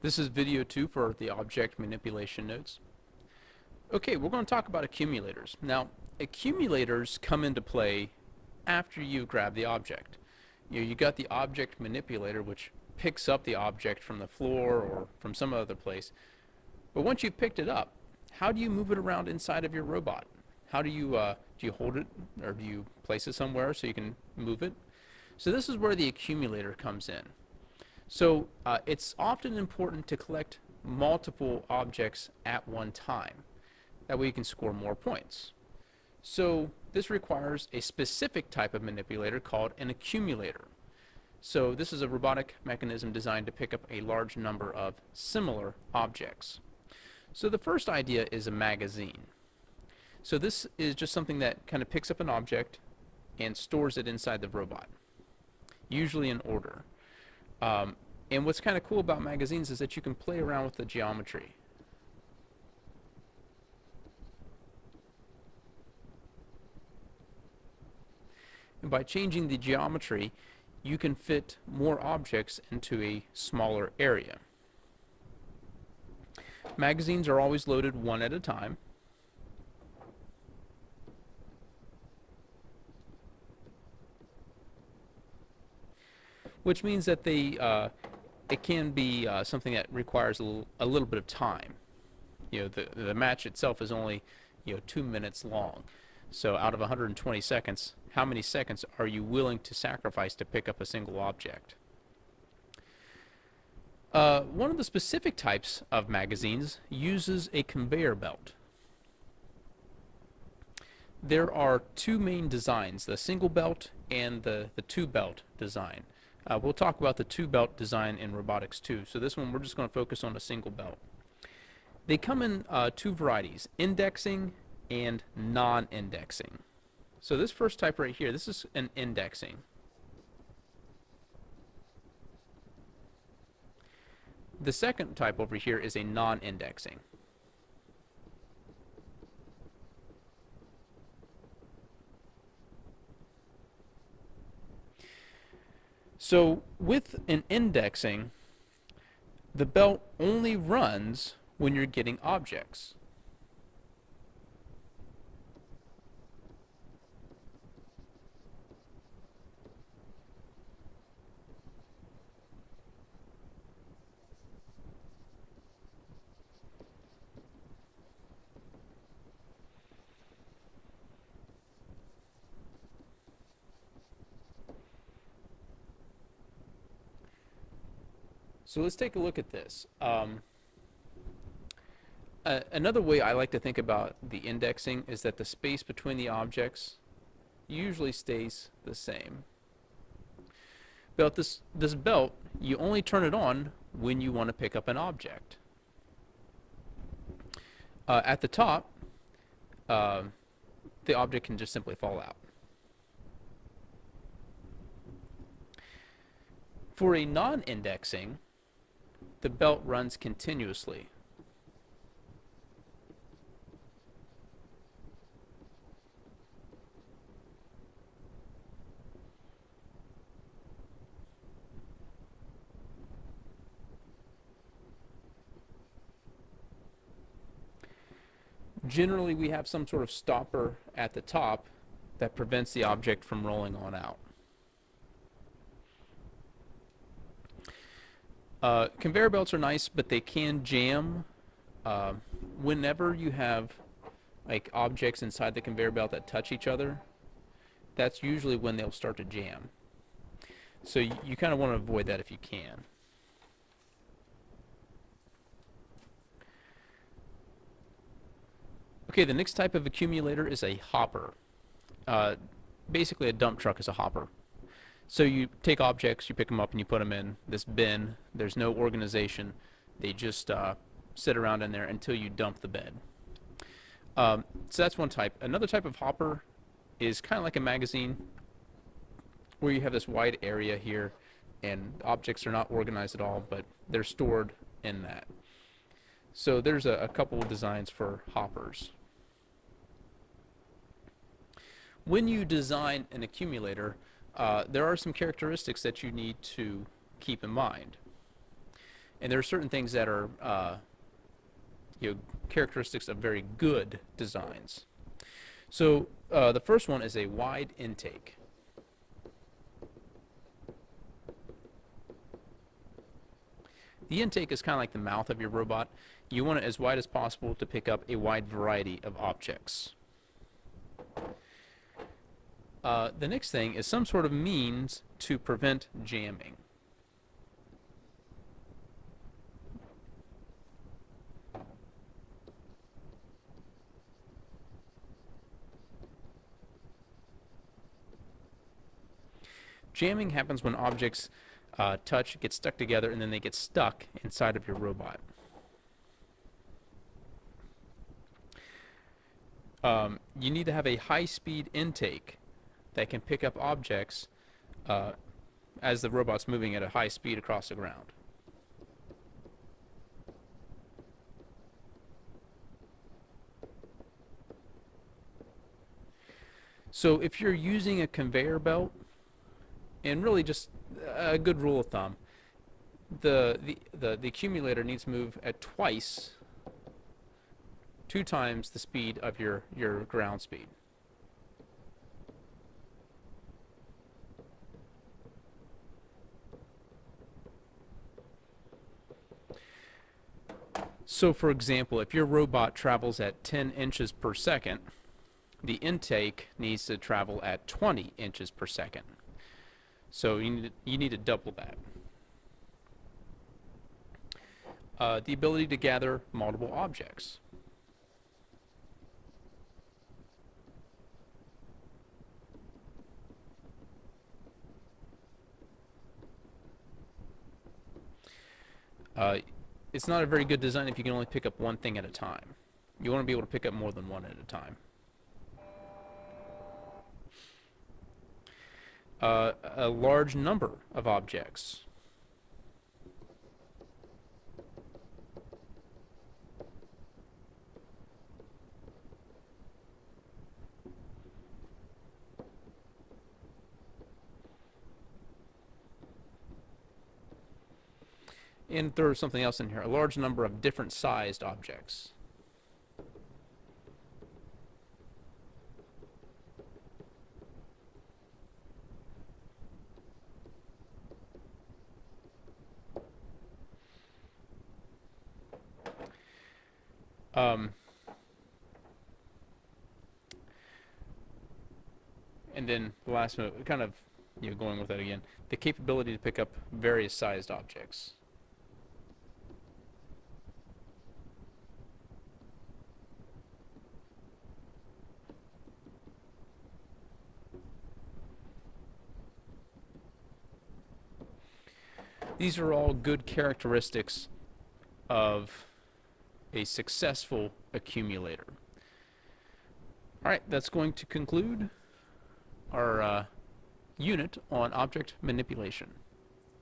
This is video 2 for the object manipulation notes. Okay, we're going to talk about accumulators. Now, accumulators come into play after you grab the object. You got the object manipulator, which picks up the object from the floor or from some other place. But once you've picked it up, how do you move it around inside of your robot? How do you hold it, or do you place it somewhere so you can move it? So this is where the accumulator comes in. So it's often important to collect multiple objects at one time. That way you can score more points. So this requires a specific type of manipulator called an accumulator. So this is a robotic mechanism designed to pick up a large number of similar objects. So the first idea is a magazine. So this is just something that kind of picks up an object and stores it inside the robot, usually in order. And what's kind of cool about magazines is that you can play around with the geometry. And by changing the geometry, you can fit more objects into a smaller area. Magazines are always loaded one at a time. Which means that it can be something that requires a little bit of time. The match itself is only 2 minutes long. So out of 120 seconds, how many seconds are you willing to sacrifice to pick up a single object? One of the specific types of magazines uses a conveyor belt. There are two main designs, the single belt and the two belt design. We'll talk about the two belt design in robotics too. So this one we're just going to focus on a single belt. They come in two varieties, indexing and non-indexing. So this first type right here, this is an indexing. The second type over here is a non-indexing. So with an indexing, the belt only runs when you're getting objects. So let's take a look at this. Another way I like to think about the indexing is that the space between the objects usually stays the same. But this belt, you only turn it on when you want to pick up an object. At the top, the object can just simply fall out. For a non-indexing, the belt runs continuously. Generally, we have some sort of stopper at the top that prevents the object from rolling on out. Conveyor belts are nice, but they can jam. Whenever you have like objects inside the conveyor belt that touch each other, that's usually when they'll start to jam. So you kind of want to avoid that if you can. Okay, the next type of accumulator is a hopper. Basically, a dump truck is a hopper. So you take objects, you pick them up, and you put them in this bin. There's no organization. They just sit around in there until you dump the bed. So that's one type. Another type of hopper is kind of like a magazine, where you have this wide area here, and objects are not organized at all, but they're stored in that. So there's a couple of designs for hoppers. When you design an accumulator, there are some characteristics that you need to keep in mind. And there are certain things that are you know, characteristics of very good designs. So the first one is a wide intake. The intake is kind of like the mouth of your robot. You want it as wide as possible to pick up a wide variety of objects. The next thing is some sort of means to prevent jamming. Jamming happens when objects touch, get stuck together, and then they get stuck inside of your robot. You need to have a high-speed intake that can pick up objects uh, as the robot's moving at a high speed across the ground. So if you're using a conveyor belt, and really just a good rule of thumb, the accumulator needs to move at two times the speed of your ground speed. So for example, if your robot travels at 10 inches per second, the intake needs to travel at 20 inches per second. So you need to double that. The ability to gather multiple objects. It's not a very good design if you can only pick up one thing at a time. You want to be able to pick up more than one at a time. A large number of objects. And there's something else in here, a large number of different sized objects. Um, and then the last one, kind of going with that again, the capability to pick up various sized objects. These are all good characteristics of a successful accumulator. All right, that's going to conclude our unit on object manipulation.